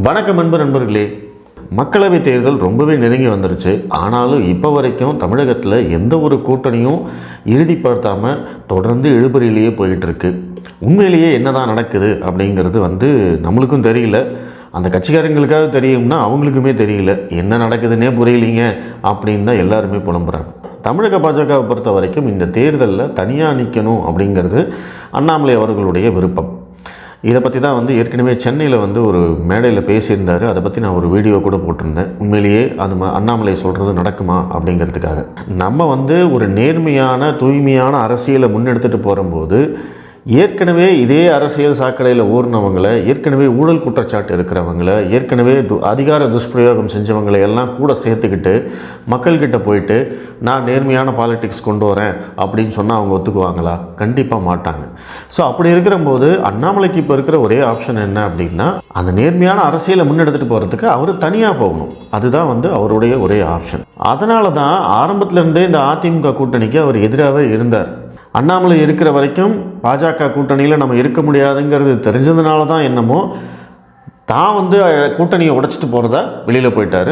வணக்கம் அன்பு நண்பர்களே. மக்களவைத் தேர்தல் ரொம்பவே நெருங்கி வந்துருச்சு. ஆனாலும் இப்போ வரைக்கும் தமிழகத்தில் எந்த ஒரு கூட்டணியும் இறுதிப்படுத்தாமல் தொடர்ந்து இழுபறியிலேயே போயிட்டுருக்கு. உண்மையிலேயே என்ன தான் நடக்குது அப்படிங்கிறது நம்மளுக்கும் தெரியல. அந்த கட்சிக்காரங்களுக்காக தெரியும்னா அவங்களுக்குமே தெரியல. என்ன நடக்குதுன்னே புரியலிங்க அப்படின்னு தான் எல்லாருமே புலம்புறாங்க. தமிழக பாஜகவை பொறுத்த வரைக்கும் இந்த தேர்தலில் தனியாக நிற்கணும் அப்படிங்கிறது அண்ணாமலை அவர்களுடைய விருப்பம். இதை பற்றி தான் ஏற்கனவே சென்னையில் ஒரு மேடையில் பேசியிருந்தார். அதை பற்றி நான் ஒரு வீடியோ கூட போட்டிருந்தேன். உண்மையிலேயே அது அண்ணாமலை சொல்கிறது நடக்குமா அப்படிங்கிறதுக்காக நம்ம ஒரு நேர்மையான தூய்மையான அரசியலை முன்னெடுத்துட்டு போகும்போது ஏற்கனவே இதே அரசியல் சாக்கடையில் ஊர்னவங்களை, ஏற்கனவே ஊழல் குற்றச்சாட்டு இருக்கிறவங்களை, ஏற்கனவே அதிகார துஷ்பிரயோகம் செஞ்சவங்களை எல்லாம் கூட சேர்த்துக்கிட்டு மக்கள்கிட்ட போயிட்டு நான் நேர்மையான பாலிடிக்ஸ் கொண்டு வரேன் அப்படின்னு சொன்னால் அவங்க ஒத்துக்குவாங்களா? கண்டிப்பாக மாட்டாங்க. ஸோ அப்படி இருக்கிறபோது அண்ணாமலைக்கு இப்போ இருக்கிற ஒரே ஆப்ஷன் என்ன அப்படின்னா, அந்த நேர்மையான அரசியலை முன்னெடுத்துட்டு போகிறதுக்கு அவர் தனியாக போகணும். அதுதான் அவருடைய ஒரே ஆப்ஷன். அதனால தான் ஆரம்பத்திலேருந்தே இந்த அதிமுக கூட்டணிக்கு அவர் எதிராகவே இருந்தார். அண்ணாமலை இருக்கிற வரைக்கும் பாஜக கூட்டணியில் நம்ம இருக்க முடியாதுங்கிறது தெரிஞ்சதுனால தான் என்னமோ தான் கூட்டணியை உடைச்சிட்டு போகிறதா வெளியில் போயிட்டார்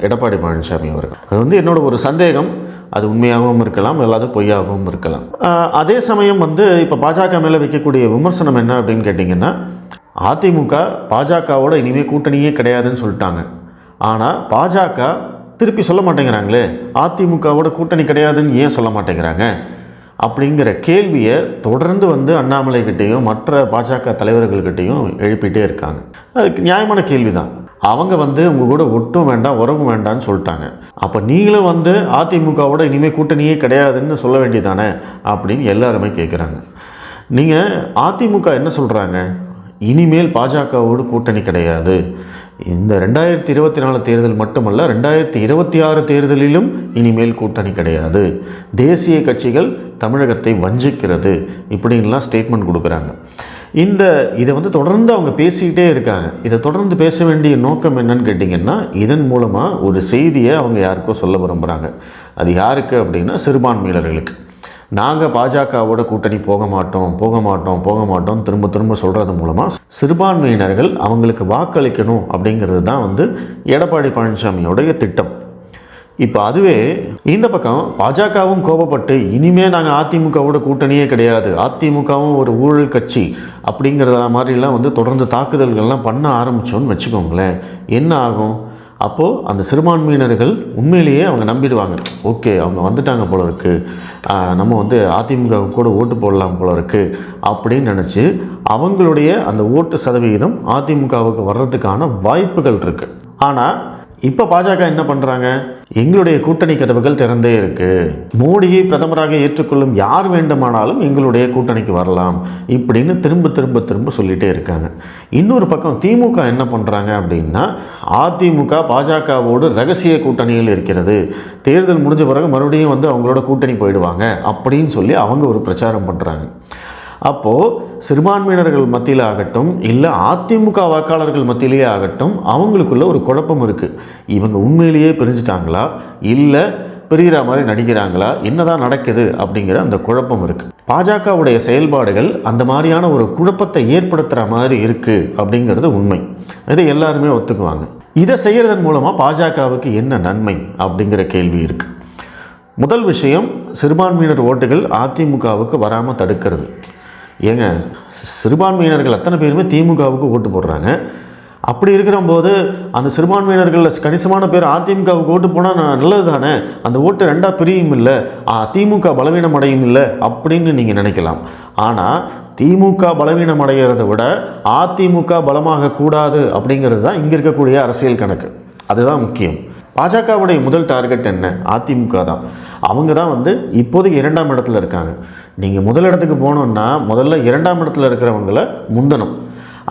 எடப்பாடி பழனிசாமி அவர்கள். அது என்னோட ஒரு சந்தேகம். அது உண்மையாகவும் இருக்கலாம், இல்லாத பொய்யாகவும் இருக்கலாம். அதே சமயம் இப்போ பாஜக மேலே வைக்கக்கூடிய விமர்சனம் என்ன அப்படின்னு கேட்டிங்கன்னா, அதிமுக பாஜகவோட இனிமேல் கூட்டணியே கிடையாதுன்னு சொல்லிட்டாங்க. ஆனால் பாஜக திருப்பி சொல்ல மாட்டேங்கிறாங்களே, அதிமுகவோட கூட்டணி கிடையாதுன்னு ஏன் சொல்ல மாட்டேங்கிறாங்க அப்படிங்கிற கேள்வியை தொடர்ந்து அண்ணாமலைக்கிட்டேயும் மற்ற பாஜக தலைவர்கள்கிட்டையும் எழுப்பிட்டே இருக்காங்க. அதுக்கு நியாயமான கேள்வி தான். அவங்க உங்கள் கூட ஒட்டும் வேண்டாம் உறவும் வேண்டான்னு சொல்லிட்டாங்க. அப்போ நீங்களும் அதிமுகவோட இனிமேல் கூட்டணியே கிடையாதுன்னு சொல்ல வேண்டியதானே அப்படின்னு எல்லாருமே கேட்குறாங்க. நீங்கள் அதிமுக என்ன சொல்கிறாங்க? இனிமேல் பாஜகவோடு கூட்டணி கிடையாது. இந்த 2024 தேர்தல் மட்டுமல்ல, 2026 தேர்தலிலும் இனிமேல் கூட்டணி கிடையாது. தேசிய கட்சிகள் தமிழகத்தை வஞ்சிக்கிறது இப்படின்லாம் ஸ்டேட்மெண்ட் கொடுக்குறாங்க. இதை தொடர்ந்து அவங்க பேசிக்கிட்டே இருக்காங்க. இதை தொடர்ந்து பேச வேண்டிய நோக்கம் என்னன்னு கேட்டிங்கன்னா, இதன் மூலமாக ஒரு செய்தியை அவங்க யாருக்கோ சொல்ல விரும்புகிறாங்க. அது யாருக்கு அப்படின்னா, சிறுபான்மையினர்களுக்கு. நாங்கள் பாஜகவோட கூட்டணி போக மாட்டோம் திரும்ப திரும்ப சொல்கிறது மூலமாக சிறுபான்மையினர்கள் அவங்களுக்கு வாக்களிக்கணும் அப்படிங்கிறது தான் எடப்பாடி பழனிசாமியோடைய திட்டம். இப்போ அதுவே இந்த பக்கம் பாஜகவும் கோபப்பட்டு இனிமேல் நாங்கள் அதிமுகவோட கூட்டணியே கிடையாது, அதிமுகவும் ஒரு ஊழல் கட்சி அப்படிங்கிறத மாதிரிலாம் தொடர்ந்து தாக்குதல்கள்லாம் பண்ண ஆரம்பித்தோன்னு வச்சுக்கோங்களேன். என்ன ஆகும்? அப்போது அந்த சிறுபான்மையினர்கள் உண்மையிலேயே அவங்க நம்பிடுவாங்க. ஓகே, அவங்க வந்துட்டாங்க போல இருக்குது, நம்ம அதிமுக கூட ஓட்டு போடலாம் போல இருக்குது அப்படின்னு நினச்சி அவங்களுடைய அந்த ஓட்டு சதவிகிதம் அதிமுகவுக்கு வர்றதுக்கான வாய்ப்புகள் இருக்குது. ஆனால் இப்போ பாஜக என்ன பண்ணுறாங்க? எங்களுடைய கூட்டணி கதவுகள் திறந்தே இருக்குது, மோடியை பிரதமராக ஏற்றுக்கொள்ளும் யார் வேண்டுமானாலும் எங்களுடைய கூட்டணிக்கு வரலாம் இப்படின்னு திரும்ப திரும்ப திரும்ப சொல்லிகிட்டே இருக்காங்க. இன்னொரு பக்கம் திமுக என்ன பண்ணுறாங்க அப்படின்னா, அதிமுக பாஜகவோடு ரகசிய கூட்டணியில் இருக்கிறது, தேர்தல் முடிஞ்ச பிறகு மறுபடியும் அவங்களோட கூட்டணி போயிடுவாங்க அப்படின்னு சொல்லி அவங்க ஒரு பிரச்சாரம் பண்ணுறாங்க. அப்போது சிறுபான்மையினர்கள் மத்தியில் ஆகட்டும், இல்லை அதிமுக வாக்காளர்கள் மத்தியிலேயே ஆகட்டும், அவங்களுக்குள்ள ஒரு குழப்பம் இருக்குது. இவங்க உண்மையிலேயே பிரிஞ்சுட்டாங்களா, இல்லை பிரிகிற மாதிரி நடிக்கிறாங்களா, என்னதான் நடக்குது அப்படிங்கிற அந்த குழப்பம் இருக்குது. பாஜகவுடைய செயல்பாடுகள் அந்த மாதிரியான ஒரு குழப்பத்தை ஏற்படுத்துகிற மாதிரி இருக்குது அப்படிங்கிறது உண்மை. இதை எல்லாருமே ஒத்துக்குவாங்க. இதை செய்கிறதன் மூலமாக பாஜகவுக்கு என்ன நன்மை அப்படிங்கிற கேள்வி இருக்குது. முதல் விஷயம், சிறுபான்மையினர் ஓட்டுகள் அதிமுகவுக்கு வராமல் தடுக்கிறது. ஏங்க, சிறுபான்மையினர்கள் அத்தனை பேருமே திமுகவுக்கு ஓட்டு போடுறாங்க. அப்படி இருக்கிறபோது அந்த சிறுபான்மையினர்களில் கணிசமான பேர் அதிமுகவுக்கு ஓட்டு போனால் நல்லது தானே, அந்த ஓட்டு ரெண்டாக பிரியும் இல்லை, திமுக பலவீனம் அடையும் இல்லை அப்படின்னு நீங்கள் நினைக்கலாம். ஆனால் திமுக பலவீனம் அடைகிறத விட அதிமுக பலமாக கூடாது அப்படிங்கிறது தான் இங்கே இருக்கக்கூடிய அரசியல் கணக்கு. அதுதான் முக்கியம். பாஜகவுடைய முதல் டார்கெட் என்ன? அதிமுக தான். அவங்க தான் இப்போதைக்கு 2ஆம் இடத்துல இருக்காங்க. நீங்கள் முதல் இடத்துக்கு போகணுன்னா முதல்ல 2ஆம் இடத்துல இருக்கிறவங்கள முந்தணும்.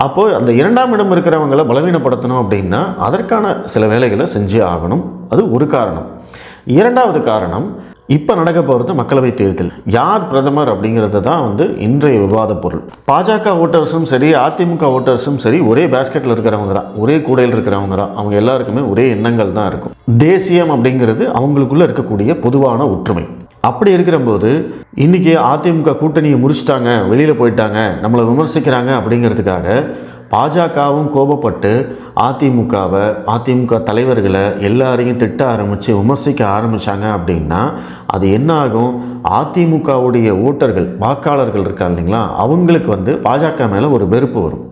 அப்போது அந்த 2ஆம் இடம் இருக்கிறவங்களை பலவீனப்படுத்தணும் அப்படின்னா அதற்கான சில வேலைகளை செஞ்சே ஆகணும். அது ஒரு காரணம். இரண்டாவது காரணம், இப்போ நடக்க போகிறது மக்களவைத் தேர்தல். யார் பிரதமர் அப்படிங்கிறது தான் இன்றைய விவாத பொருள். பாஜக ஓட்டர்ஸும் சரி, அதிமுக ஓட்டர்ஸும் சரி, ஒரே பேஸ்கெட்டில் இருக்கிறவங்க தான், ஒரே கூடையில் இருக்கிறவங்க தான். அவங்க எல்லாருக்குமே ஒரே எண்ணங்கள் தான் இருக்கும். தேசியம் அப்படிங்கிறது அவங்களுக்குள்ளே இருக்கக்கூடிய பொதுவான ஒற்றுமை. அப்படி இருக்கிறபோது இன்றைக்கி அதிமுக கூட்டணியை முறிச்சிட்டாங்க, வெளியில் போயிட்டாங்க, நம்மளை விமர்சிக்கிறாங்க அப்படிங்கிறதுக்காக பாஜகவும் கோபப்பட்டு அதிமுக தலைவர்களை எல்லாரையும் திட்ட ஆரம்பித்து விமர்சிக்க ஆரம்பித்தாங்க அப்படின்னா அது என்ன ஆகும்? அதிமுகவுடைய ஓட்டர்கள் வாக்காளர்கள் இருக்காங்க இல்லைங்களா, அவங்களுக்கு பாஜக மேலே ஒரு வெறுப்பு வரும்.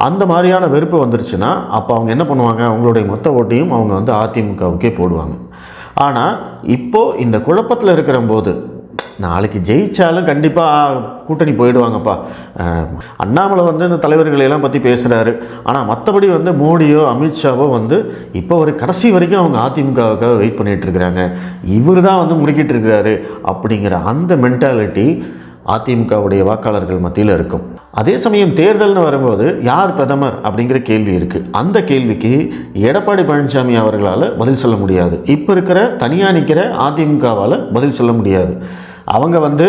அந்த மாதிரியான வெறுப்பு வந்துருச்சுன்னா அப்போ அவங்க என்ன பண்ணுவாங்க? அவங்களுடைய மொத்த ஓட்டையும் அவங்க அதிமுகவுக்கே போடுவாங்க. ஆனால் இப்போது இந்த குழப்பத்தில் இருக்கிற போது நாளைக்கு ஜெயிச்சாலும் கண்டிப்பாக கூட்டணி போயிடுவாங்கப்பா. அண்ணாமலை இந்த தலைவர்களையெல்லாம் பற்றி பேசுகிறாரு. ஆனால் மற்றபடி மோடியோ அமித்ஷாவோ இப்போ ஒரு கடைசி வரைக்கும் அவங்க அதிமுகவுக்காக வெயிட் பண்ணிகிட்டு இருக்கிறாங்க. இவர் தான் முறுக்கிட்டு இருக்கிறாரு அப்படிங்கிற அந்த மென்டாலிட்டி அதிமுகவுடைய வாக்காளர்கள் மத்தியில் இருக்கும். அதே சமயம் தேர்தல்னு வரும்போது யார் பிரதமர் அப்படிங்கிற கேள்வி இருக்குது. அந்த கேள்விக்கு எடப்பாடி பழனிசாமி அவர்களால் பதில் சொல்ல முடியாது. இப்போ இருக்கிற தனியாக நிற்கிற அதிமுகவால் பதில் சொல்ல முடியாது. அவங்க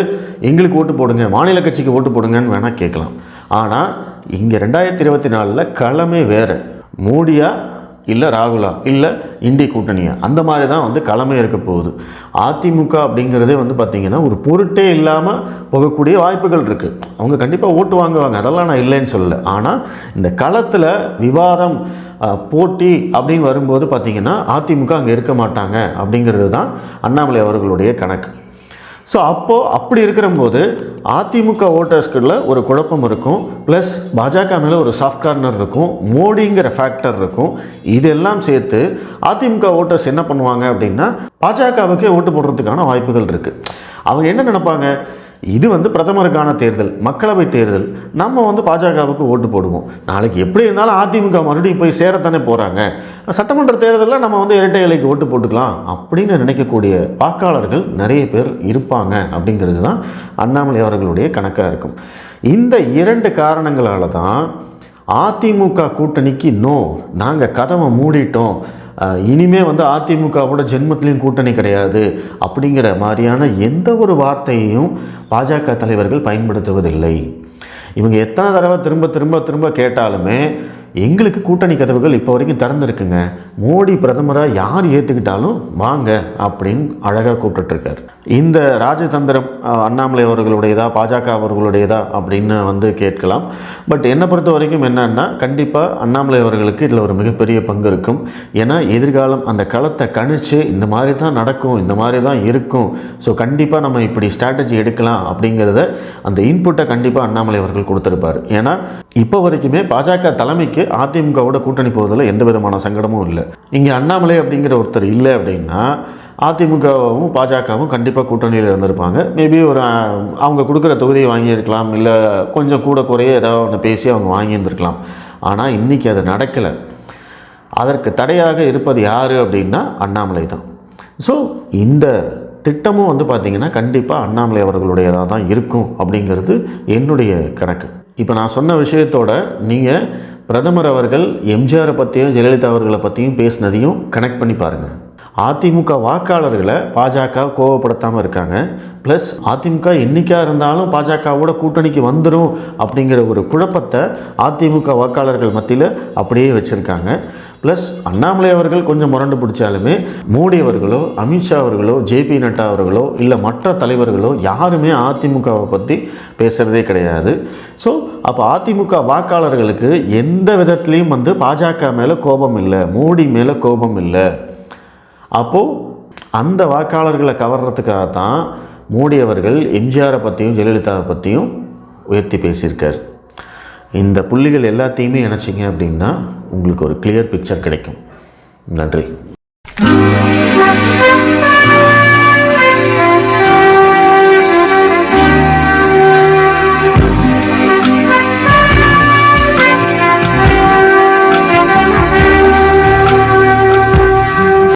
எங்களுக்கு ஓட்டு போடுங்க, மாநில கட்சிக்கு ஓட்டு போடுங்கன்னு வேணால் கேட்கலாம். ஆனால் இங்கே 2024 களமே வேறு. மோடியா இல்லை ராகுலா இல்லை இந்திய கூட்டணியா, அந்த மாதிரி தான் களமே இருக்க போகுது. அதிமுக அப்படிங்கிறதே பார்த்திங்கன்னா ஒரு பொருட்டே இல்லாமல் போகக்கூடிய வாய்ப்புகள் இருக்குது. அவங்க கண்டிப்பாக ஓட்டு வாங்குவாங்க, அதெல்லாம் நான் இல்லைன்னு சொல்லலை. ஆனால் இந்த களத்தில் விவாதம் போட்டி அப்படின்னு வரும்போது பார்த்திங்கன்னா அதிமுக அங்கே இருக்க மாட்டாங்க அப்படிங்கிறது தான் அண்ணாமலை அவர்களுடைய கணக்கு. ஸோ அப்படி இருக்கிறம்போது அதிமுக ஓட்டர்ஸ்களில் ஒரு குழப்பம் இருக்கும், ப்ளஸ் பாஜக மேலே ஒரு சாஃப்ட் கார்னர் இருக்கும், மோடிங்கிற ஃபேக்டர் இருக்கும். இதெல்லாம் சேர்த்து அதிமுக ஓட்டர்ஸ் என்ன பண்ணுவாங்க அப்படின்னா பாஜகவுக்கே ஓட்டு போடுறதுக்கான வாய்ப்புகள் இருக்குது. அவங்க என்ன நினைப்பாங்க? இது பிரதமருக்கான தேர்தல், மக்களவை தேர்தல், நம்ம பாஜகவுக்கு ஓட்டு போடுவோம். நாளைக்கு எப்படி இருந்தாலும் அதிமுக மறுபடியும் போய் சேரத்தானே போகிறாங்க, சட்டமன்ற தேர்தலில் நம்ம இரட்டை இலைக்கு ஓட்டு போட்டுக்கலாம் அப்படின்னு நினைக்கக்கூடிய வாக்காளர்கள் நிறைய பேர் இருப்பாங்க. அப்படிங்கிறது தான் அண்ணாமலை அவர்களுடைய கணக்காக இருக்கும். இந்த 2 காரணங்களால் தான் அதிமுக கூட்டணிக்கு நாங்கள் கதவை மூடிட்டோம், இனிமே அதிமுகவோட ஜென்மத்திலையும் கூட்டணி கிடையாது அப்படிங்கிற மாதிரியான எந்த ஒரு வார்த்தையையும் பாஜக தலைவர்கள் பயன்படுத்துவதில்லை. இவங்க எத்தனை தடவை திரும்ப கேட்டாலுமே எங்களுக்கு கூட்டணி கதவுகள் இப்போ வரைக்கும் திறந்துருக்குங்க, மோடி பிரதமராக யார் ஏற்றுக்கிட்டாலும் வாங்க அப்படின்னு அழகாக கூப்பிட்டுருக்கார். இந்த ராஜதந்திரம் அண்ணாமலை அவர்களுடையதா பாஜக அவர்களுடையதா அப்படின்னு கேட்கலாம். பட் என்னை பொறுத்த வரைக்கும் என்னன்னா, கண்டிப்பாக அண்ணாமலை அவர்களுக்கு இதில் ஒரு மிகப்பெரிய பங்கு இருக்கும். ஏன்னா எதிர்காலம் அந்த களத்தை கணிச்சு இந்த மாதிரி தான் நடக்கும், இந்த மாதிரி தான் இருக்கும், ஸோ கண்டிப்பாக நம்ம இப்படி ஸ்ட்ராட்டஜி எடுக்கலாம் அப்படிங்கிறத அந்த இன்புட்டை கண்டிப்பாக அண்ணாமலை அவர்கள் கொடுத்துருப்பார். ஏன்னா இப்போ வரைக்குமே பாஜக தலைமைக்கு அதிமுகவோட கூட்டணி போகிறதுல எந்த விதமான சங்கடமும் இல்லை. இங்கே அண்ணாமலை அப்படிங்கிற ஒருத்தர் இல்லை அப்படின்னா அதிமுகவும் பாஜகவும் கண்டிப்பாக கூட்டணியில் இருந்திருப்பாங்க. மேபி அவங்க கொடுக்குற தொகுதியை வாங்கியிருக்கலாம், இல்லை கொஞ்சம் கூட குறைய ஏதாவது ஒன்று பேசி அவங்க வாங்கியிருந்திருக்கலாம். ஆனால் இன்றைக்கி அது நடக்கலை. அதற்கு தடையாக இருப்பது யார் அப்படின்னா அண்ணாமலை தான். ஸோ இந்த திட்டமும் பார்த்திங்கன்னா கண்டிப்பாக அண்ணாமலை அவர்களுடையதாக தான் இருக்கும் அப்படிங்கிறது என்னுடைய கணக்கு. இப்போ நான் சொன்ன விஷயத்தோட நீங்கள் பிரதமர் அவர்கள் எம்ஜிஆரை பற்றியும் ஜெயலலிதா அவர்களை பற்றியும் பேசினதையும் கனெக்ட் பண்ணி பாருங்கள். அதிமுக வாக்காளர்களை பாஜக கோவப்படுத்தாமல் இருக்காங்க, ப்ளஸ் அதிமுக என்றைக்காக இருந்தாலும் பாஜகவோட கூட்டணிக்கு வந்துடும் அப்படிங்கிற ஒரு குழப்பத்தை அதிமுக வாக்காளர்கள் மத்தியில் அப்படியே வச்சுருக்காங்க. ப்ளஸ் அண்ணாமலை அவர்கள் கொஞ்சம் முரண்டு பிடிச்சாலுமே மோடி அவர்களோ அமித்ஷா அவர்களோ ஜேபி நட்டா அவர்களோ இல்லை மற்ற தலைவர்களோ யாருமே அதிமுகவை பற்றி பேசுகிறதே கிடையாது. ஸோ அப்போ அதிமுக வாக்காளர்களுக்கு எந்த விதத்துலேயும் பாஜக மேலே கோபம் இல்லை, மோடி மேலே கோபம் இல்லை. அப்போது அந்த வாக்காளர்களை கவர்றதுக்காக தான் மோடி அவர்கள் எம்ஜிஆரை பற்றியும் ஜெயலலிதாவை பற்றியும் உயர்த்தி பேசியிருக்கார். இந்த புள்ளிகள் எல்லாத்தையுமே இணைச்சிங்க அப்படின்னா உங்களுக்கு ஒரு கிளியர் பிக்சர் கிடைக்கும். நன்றி.